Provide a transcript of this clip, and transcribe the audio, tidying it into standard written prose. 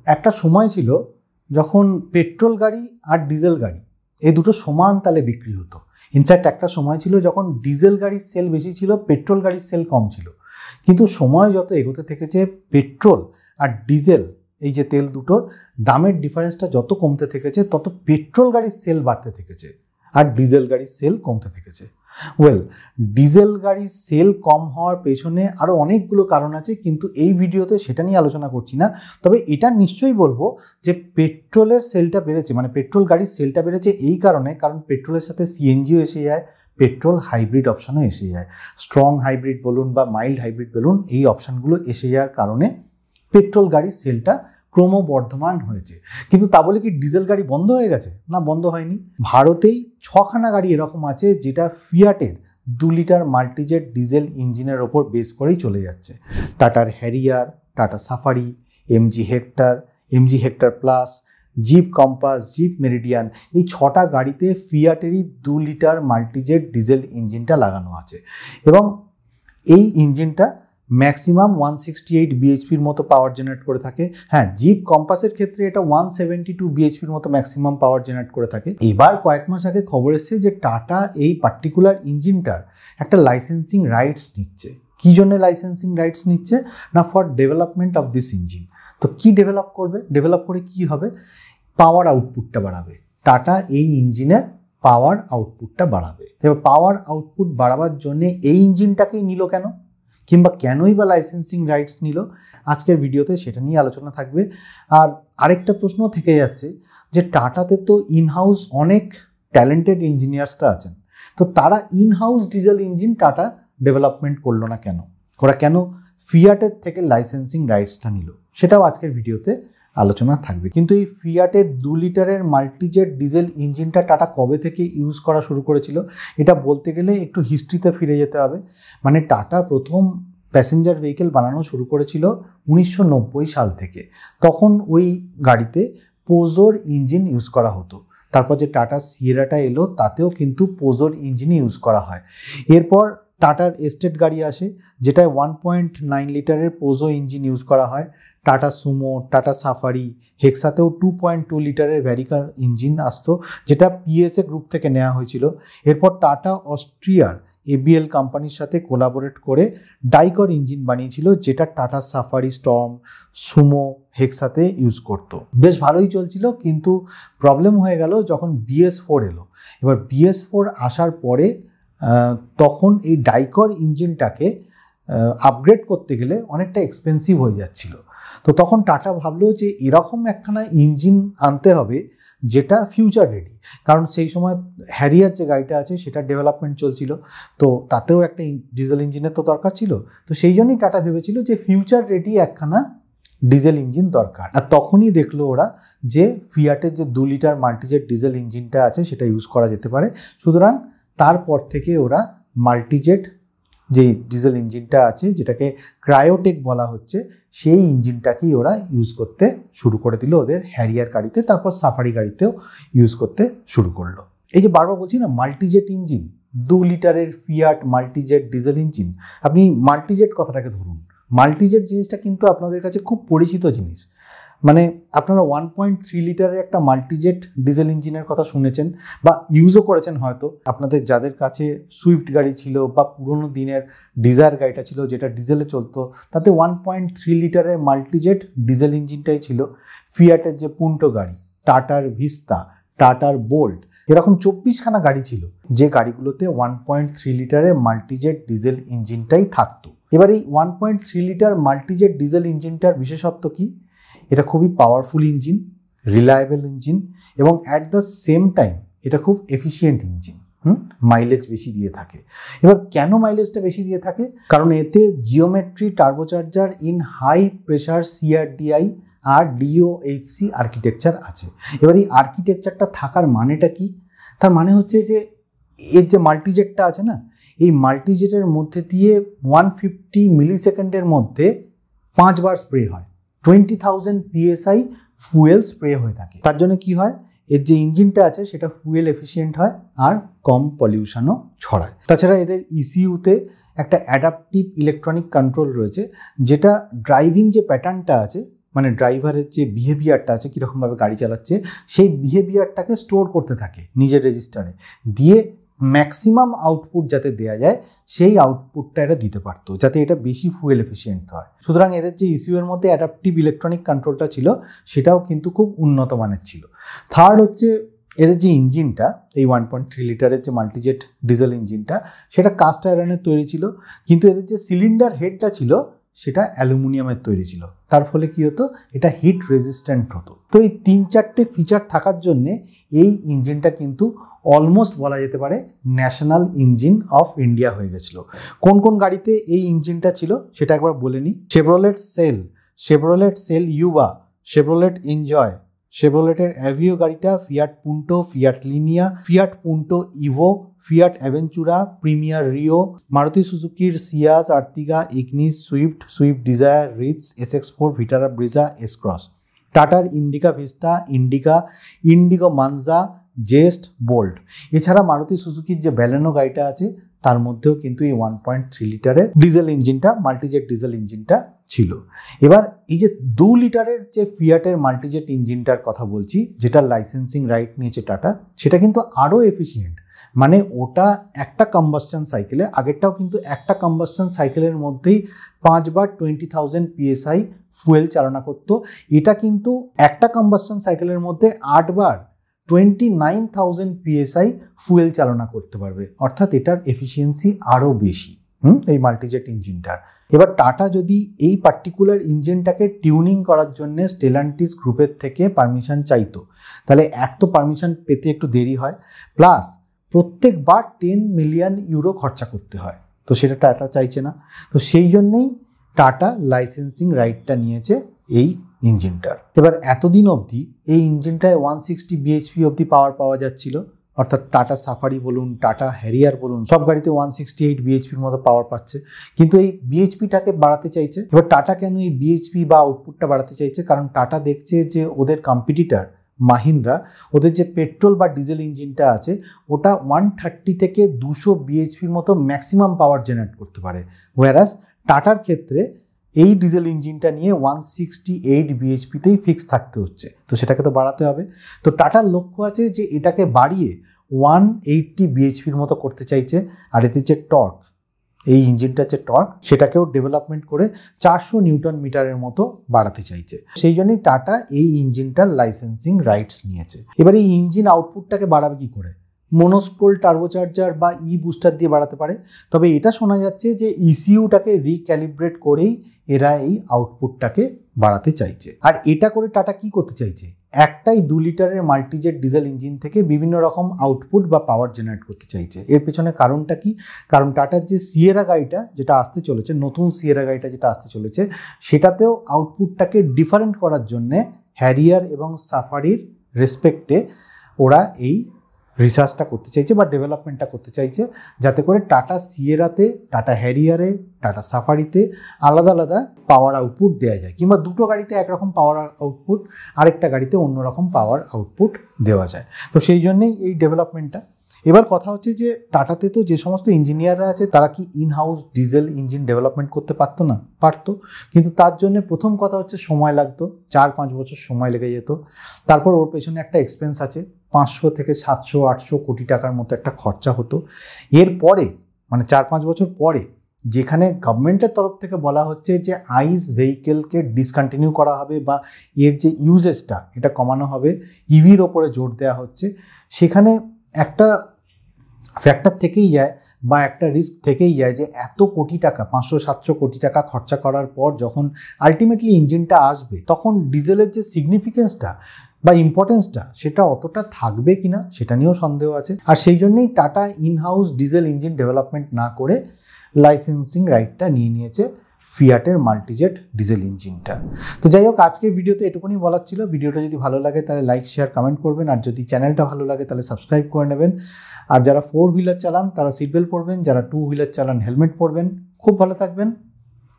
একটা সময় ছিল যখন পেট্রোল গাড়ি আর ডিজেল গাড়ি এই দুটো সমান তালে বিক্রি হতো। ইনফ্যাক্ট একটা সময় ছিল যখন ডিজেল গাড়ির সেল বেশি ছিল, পেট্রোল গাড়ির সেল কম ছিল। কিন্তু সময় যত এগোতে থেকেছে, পেট্রোল আর ডিজেল এই যে তেল দুটোর দামের ডিফারেন্সটা যত কমতে থেকেছে, তত পেট্রোল গাড়ির সেল বাড়তে থেকেছে আর ডিজেল গাড়ির সেল কমতে থেকেছে। ডিজেল গাড়ির সেল কম হওয়ার পেছনে আরও অনেকগুলো কারণ আছে, কিন্তু এই ভিডিওতে সেটা নিয়ে আলোচনা করছি না। তবে এটা নিশ্চয়ই বলবো যে পেট্রোলের সেলটা বেড়েছে, মানে পেট্রোল গাড়ির সেলটা বেড়েছে এই কারণে, কারণ পেট্রোলের সাথে সিএনজিও এসে যায়, পেট্রোল হাইব্রিড অপশানও এসে যায়। স্ট্রং হাইব্রিড বলুন বা মাইল্ড হাইব্রিড বলুন, এই অপশানগুলো এসে যাওয়ার কারণে পেট্রোল গাড়ির সেলটা ক্রমবর্ধমান হয়েছে। কিন্তু তা বলে কি ডিজেল গাড়ি বন্ধ হয়ে গেছে? না, বন্ধ হয়নি। ভারতেই 6খানা গাড়ি এরকম আছে যেটা ফিয়াটের 2 লিটার মাল্টিজেট ডিজেল ইঞ্জিনের ওপর বেস করেই চলে যাচ্ছে। টাটার Harrier, Tata Safari, MG Hector plus, Jeep Compass, Jeep Meridian, এই 6টা গাড়িতে ফিয়াটেরই 2 লিটার মাল্টিজেট ডিজেল ইঞ্জিনটা লাগানো আছে। এবং এই ইঞ্জিনটা ম্যাক্সিমাম 168 বিএইচপির মতো পাওয়ার জেনারেট করে থাকে। হ্যাঁ, জিপ কম্পাসের ক্ষেত্রে এটা 172 বিএইচপির মতো ম্যাক্সিমাম পাওয়ার জেনারেট করে থাকে। এবার কয়েক মাস আগে খবর এসেছে যে টাটা এই পার্টিকুলার ইঞ্জিনটার একটা লাইসেন্সিং রাইটস নিচ্ছে। কী জন্য লাইসেন্সিং রাইটস নিচ্ছে? না, for development of this engine. তো কি ডেভেলপ করবে? ডেভেলপ করে কি হবে? পাওয়ার আউটপুটটা বাড়াবে। টাটা এই ইঞ্জিনের পাওয়ার আউটপুটটা বাড়াবে। এবার পাওয়ার আউটপুট বাড়াবার জন্য এই ইঞ্জিনটাকেই নিল কেন, কিংবা কেনই বা লাইসেন্সিং রাইটস নিল, আজকের ভিডিওতে সেটা নিয়ে আলোচনা থাকবে। আর আরেকটা প্রশ্ন থেকে যাচ্ছে যে টাটাতে তো ইনহাউস অনেক ট্যালেন্টেড ইঞ্জিনিয়ার্সরা আছেন, তো তারা in-house diesel engine tata development করলো না কেন? ওরা কেন ফিয়াটের থেকে লাইসেন্সিং রাইটসটা নিল? সেটাও আজকের ভিডিওতে আলোচনা থাকবে। কিন্তু এই ফিয়াটের 2 লিটারের মাল্টিজেট ডিজেল ইঞ্জিনটা টাটা কবে থেকে ইউজ করা শুরু করেছিল? এটা বলতে গেলে একটু হিস্ট্রিতে ফিরে যেতে হবে। মানে টাটা প্রথম প্যাসেঞ্জার ভেহিকেল বানানো শুরু করেছিল 1990 সাল থেকে। তখন ওই গাড়িতে পোজোর ইঞ্জিন ইউজ করা হতো। তারপর যে টাটা সিয়েরাটা এলো, তাতেও কিন্তু পোজোর ইঞ্জিনই ইউজ করা হয়। এরপর টাটার এস্টেট গাড়ি আসে, যেটায় 1.9 লিটারের পোজো ইঞ্জিন ইউজ করা হয়। টাটা সুমো, টাটা সাফারি, হেক্সাতেও 2.2 লিটারের ভ্যারিকার ইঞ্জিন আসতো, যেটা পিএসএ গ্রুপ থেকে নেওয়া হয়েছিল। এরপর টাটা অস্ট্রিয়ার এবিএল কোম্পানির সাথে কোলাবোরেট করে ডাইকর ইঞ্জিন বানিয়েছিল, যেটা টাটা সাফারি, স্টর্ম, সুমো, হেক্সাতে ইউজ করতো। বেশ ভালোই চলছিল, কিন্তু প্রবলেম হয়ে গেল যখন BS4 এলো। এবার BS4 আসার পরে তখন এই ডাইকর ইঞ্জিনটাকে আপগ্রেড করতে গেলে অনেকটা এক্সপেন্সিভ হয়ে যাচ্ছিল। তো তখন টাটা ভাবলো যে এরকম একখানা ইঞ্জিন আনতে হবে যেটা ফিউচার রেডি, কারণ সেই সময় হ্যারিয়ার যে গাড়িটা আছে সেটা ডেভেলপমেন্ট চলছিল, তো তাতেও একটা ডিজেল ইঞ্জিনের তো দরকার ছিল। তো সেই জন্যই টাটা ভেবেছিল যে ফিউচার রেডি একখানা ডিজেল ইঞ্জিন দরকার। আর তখনই দেখলো ওরা যে ফিয়াটের যে 2 লিটার মাল্টিজেট ডিজেল ইঞ্জিনটা আছে সেটা ইউজ করা যেতে পারে। সুতরাং তারপর থেকে ওরা মাল্টিজেট যে ডিজেল ইঞ্জিনটা আছে, যেটাকে ক্রায়োটেক বলা হচ্ছে, সেই ইঞ্জিনটাকেই ওরা ইউজ করতে শুরু করে দিল ওদের হ্যারিয়ার গাড়িতে, তারপর সাফারি গাড়িতেও ইউজ করতে শুরু করলো। এই যে বারবার বলছি না, মাল্টিজেট ইঞ্জিন, 2 লিটারের ফিয়াট মাল্টিজেট ডিজেল ইঞ্জিন। আপনি মাল্টিজেট কথাটাকে ধরুন, মাল্টিজেট জিনিসটা কিন্তু আপনাদের কাছে খুব পরিচিত জিনিস। মানে আপনারা 1.3 লিটারের একটা মাল্টিজেট ডিজেল ইঞ্জিনের কথা শুনেছেন বা ইউজও করেছেন হয়তো। আপনাদের যাদের কাছে সুইফট গাড়ি ছিল বা পুরোনো দিনের ডিজায়ার গাড়িটা ছিল যেটা ডিজেলে চলতো, তাতে 1.3 লিটারের মাল্টিজেট ডিজেল ইঞ্জিনটাই ছিল। ফিয়াটের যে পুন্টো গাড়ি, টাটার ভিস্তা, টাটার বোল্ট, এরকম 24খানা গাড়ি ছিল যে গাড়িগুলোতে 1.3 লিটারের মাল্টিজেট ডিজেল ইঞ্জিনটাই থাকতো। এবার এই 1.3 লিটার মাল্টিজেট ডিজেল ইঞ্জিনটার বিশেষত্ব কি? এটা খুবই পাওয়ারফুল ইঞ্জিন, রিলায়েবল ইঞ্জিন, এবং অ্যাট দ্য সেম টাইম এটা খুব এফিশিয়েন্ট ইঞ্জিন। মাইলেজ বেশি দিয়ে থাকে। এবার কেন মাইলেজটা বেশি দিয়ে থাকে? কারণ এতে geometry turbocharger in high pressure CRDI আর DOHC আর্কিটেকচার আছে। এবার এই আর্কিটেকচারটা থাকার মানেটা কি? তার মানে হচ্ছে যে এর যে মাল্টিজেটটা আছে না, এই মাল্টিজেটের মধ্যে দিয়ে 150 মিলিসেকেন্ডের মধ্যে 5 বার স্প্রে হয়। 20,000 PSI ফুয়েল স্প্রে হয়ে থাকে। তার জন্য কি হয়, এর যে ইঞ্জিনটা আছে সেটা ফুয়েল এফিশিয়েন্ট হয় আর কম পলিউশনও ছড়ায়। তাছাড়া এদের ECUতে একটা অ্যাডাপটিভ ইলেকট্রনিক কন্ট্রোল রয়েছে, যেটা ড্রাইভিং যে প্যাটার্নটা আছে, মানে ড্রাইভারের যে বিহেভিয়ারটা আছে, কীরকমভাবে গাড়ি চালাচ্ছে, সেই বিহেভিয়ারটাকে স্টোর করতে থাকে নিজের রেজিস্টারে, দিয়ে ম্যাক্সিমাম আউটপুট যাতে দেওয়া যায় সেই আউটপুটটা এটা দিতে পারতো, যাতে এটা বেশি ফুয়েল এফিসিয়েন্ট হয়। সুতরাং এদের যে ইসিউর মধ্যে অ্যাডাপটিভ ইলেকট্রনিক কন্ট্রোলটা ছিল সেটাও কিন্তু খুব উন্নত মানের ছিল। থার্ড হচ্ছে এদের যে ইঞ্জিনটা, এই 1.3 লিটারের যে মাল্টিজেট ডিজেল ইঞ্জিনটা, সেটা কাস্ট আয়রনের তৈরি ছিল, কিন্তু এদের যে সিলিন্ডার হেডটা ছিল সেটা অ্যালুমিনিয়ামের তৈরি ছিল। তার ফলে কি হতো, এটা হিট রেজিস্ট্যান্ট হতো। তো এই 3-4টে ফিচার থাকার জন্যে এই ইঞ্জিনটা কিন্তু অলমোস্ট বলা যেতে পারে ন্যাশনাল ইঞ্জিন অফ ইন্ডিয়া হয়ে গেছিলো। কোন কোন গাড়িতে এই ইঞ্জিনটা ছিল সেটা একবার বলে নিই। শেভরলেট সেল ইউবা, শেভরলেট এনজয়, শেভরলেটের অ্যাভিও গাড়িটা, Fiat Punto, Fiat Linea, Fiat Punto Evo, Fiat Avventura, Premier Rio, Maruti সুজুকির Ciaz, Ertiga, Ignis, Swift Dzire, Ritz, SX4, Vitara Brezza, S Cross, টাটার Indica Vista, Indigo Manza, Zest, Bolt. এছাড়া মারুতি সুজুকির যে ব্যালেনো গাড়িটা আছে তার মধ্যেও কিন্তু এই 1.3 লিটারের ডিজেল ইঞ্জিনটা, মাল্টিজেট ডিজেল ইঞ্জিনটা ছিল। এবার এই যে 2 লিটারের যে ফিয়াটের মাল্টিজেট ইঞ্জিনটার কথা বলছি, যেটা লাইসেন্সিং রাইট নিয়েছে টাটা, সেটা কিন্তু আরও এফিসিয়েন্ট। মানে ওটা একটা কম্বাসশন সাইকেলে, আগেরটাও কিন্তু একটা কম্বাসশন সাইকেলের মধ্যেই 5 বার 20,000 PSI ফুয়েল চালনা করতো। এটা কিন্তু একটা কম্বাসশন সাইকেলের মধ্যে 8 বার 29,000 PSI ফুয়েল চালনা করতে পারবে, অর্থাৎ এটার এফিসিয়েন্সি আরও বেশি এই মাল্টিজেট ইঞ্জিনটার। এবার টাটা যদি এই পার্টিকুলার ইঞ্জিনটাকে টিউনিং করার জন্য স্টেলান্টিস গ্রুপের থেকে পারমিশন চাইতো, তাহলে এক তো পারমিশন পেতে একটু দেরি হয়, প্লাস প্রত্যেকবার 10 মিলিয়ন ইউরো খরচা করতে হয়, তো সেটা টাটা চাইছে না। তো সেই জন্যেই টাটা লাইসেন্সিং রাইটটা নিয়েছে এই ইঞ্জিনটার। এবার এতদিন অবধি এই ইঞ্জিনটায় 160 bhp অবধি পাওয়ার পাওয়া যাচ্ছিল, অর্থাৎ টাটা সাফারি বলুন, টাটা হ্যারিয়ার বলুন, সব গাড়িতে 168 bhpর মতো পাওয়ার পাচ্ছে। কিন্তু এই বিএইচপিটাকে বাড়াতে চাইছে। এবার টাটা কেন এই বিএইচপি বা আউটপুটটা বাড়াতে চাইছে? কারণ টাটা দেখছে যে ওদের কম্পিটিটর মাহিন্দ্রা, ওদের যে পেট্রোল বা ডিজেল ইঞ্জিনটা আছে ওটা 130 থেকে 200 bhpর মতো ম্যাক্সিমাম পাওয়ার জেনারেট করতে পারে, ওয়ারাস টাটার ক্ষেত্রে এই ডিজেল ইঞ্জিনটা নিয়ে 168 bhpতেই ফিক্স থাকতে হচ্ছে। তো সেটাকে তো বাড়াতে হবে। তো টাটার লক্ষ্য আছে যে এটাকে বাড়িয়ে 180 bhpর মতো করতে চাইছে। আর এতে যে টর্ক, এই ইঞ্জিনটার যে টর্ক, সেটাকেও ডেভেলপমেন্ট করে 400 নিউটন মিটারের মতো বাড়াতে চাইছে। সেই জন্যই টাটা এই ইঞ্জিনটার লাইসেন্সিং রাইটস নিয়েছে। এবার এই ইঞ্জিন আউটপুটটাকে বাড়াবে কি করে? মোনোস্কোল টার্বোচার্জার বা বুস্টার দিয়ে বাড়াতে পারে। তবে এটা শোনা যাচ্ছে যে ইসিইউটাকে রিক্যালিব্রেট করেই এরা এই আউটপুটটাকে বাড়াতে চাইছে। আর এটা করে টাটা কি করতে চাইছে? একটাই 2 লিটারের মাল্টিজেট ডিজেল ইঞ্জিন থেকে বিভিন্ন রকম আউটপুট বা পাওয়ার জেনারেট করতে চাইছে। এর পেছনে কারণটা কি? কারণ টাটার যে সিয়েরা গাড়িটা যেটা আসতে চলেছে, নতুন সিয়েরা গাড়িটা যেটা আসতে চলেছে, সেটাতেও আউটপুটটাকে ডিফারেন্ট করার জন্যে হ্যারিয়ার এবং সাফারির রেসপেক্টে ওরা এই রিসার্চটা করতে চাইছে বা ডেভেলপমেন্টটা করতে চাইছে, যাতে করে টাটা সিয়েরাতে, টাটা হ্যারিয়ারে, টাটা সাফারিতে আলাদা আলাদা পাওয়ার আউটপুট দেওয়া যায়, কিংবা দুটো গাড়িতে একরকম পাওয়ার আউটপুট, আরেকটা গাড়িতে অন্যরকম পাওয়ার আউটপুট দেওয়া যায়। তো সেই জন্যেই এই ডেভেলপমেন্টটা। এবার কথা হচ্ছে যে টাটাতে তো যে সমস্ত ইঞ্জিনিয়াররা আছে তারা কি ইনহাউস ডিজেল ইঞ্জিন ডেভেলপমেন্ট করতে পারতো না? পারতো, কিন্তু তার জন্য প্রথম কথা হচ্ছে সময় লাগতো, 4-5 বছর সময় লেগে যেত। তারপর ওর পেছনে একটা এক্সপেন্স আছে, 500 থেকে 700-800 কোটি টাকার মতো একটা খরচা হতো। এরপরে মানে 4-5 বছর পরে যেখানে গভর্নমেন্টের তরফ থেকে বলা হচ্ছে যে আইস ভেহিকেলকে ডিসকন্টিনিউ করা হবে বা এর যে ইউজেজটা এটা কমানো হবে, ইভির ওপরে জোর দেওয়া হচ্ছে, সেখানে একটা ফ্যাক্টর থেকেই যায় বা একটা রিস্ক থেকেই যায় যে এত কোটি টাকা, 500-700 কোটি টাকা খরচা করার পর যখন আলটিমেটলি ইঞ্জিনটা আসবে, তখন ডিজেলের যে সিগনিফিকেন্সটা বা ইম্পর্টেন্সটা সেটা অতটা থাকবে কিনা সেটা নিয়েও সন্দেহ আছে। আর সেই জন্যই tata in-house diesel engine development না করে লাইসেন্সিং রাইটটা নিয়ে নিয়েছে ফিয়াটের মাল্টিজেট ডিজেল ইঞ্জিনটা। তো যাই হোক, আজকের ভিডিওতে এটুকুনি বলার ছিল। ভিডিওটা যদি ভালো লাগে তাহলে লাইক, শেয়ার, কমেন্ট করবেন। আর যদি চ্যানেলটা ভালো লাগে তাহলে সাবস্ক্রাইব করে নেবেন। আর যারা 4 হুইলার চালান তারা সিট বেল্ট পরবেন, যারা 2 হুইলার চালান হেলমেট পরবেন। খুব ভালো থাকবেন।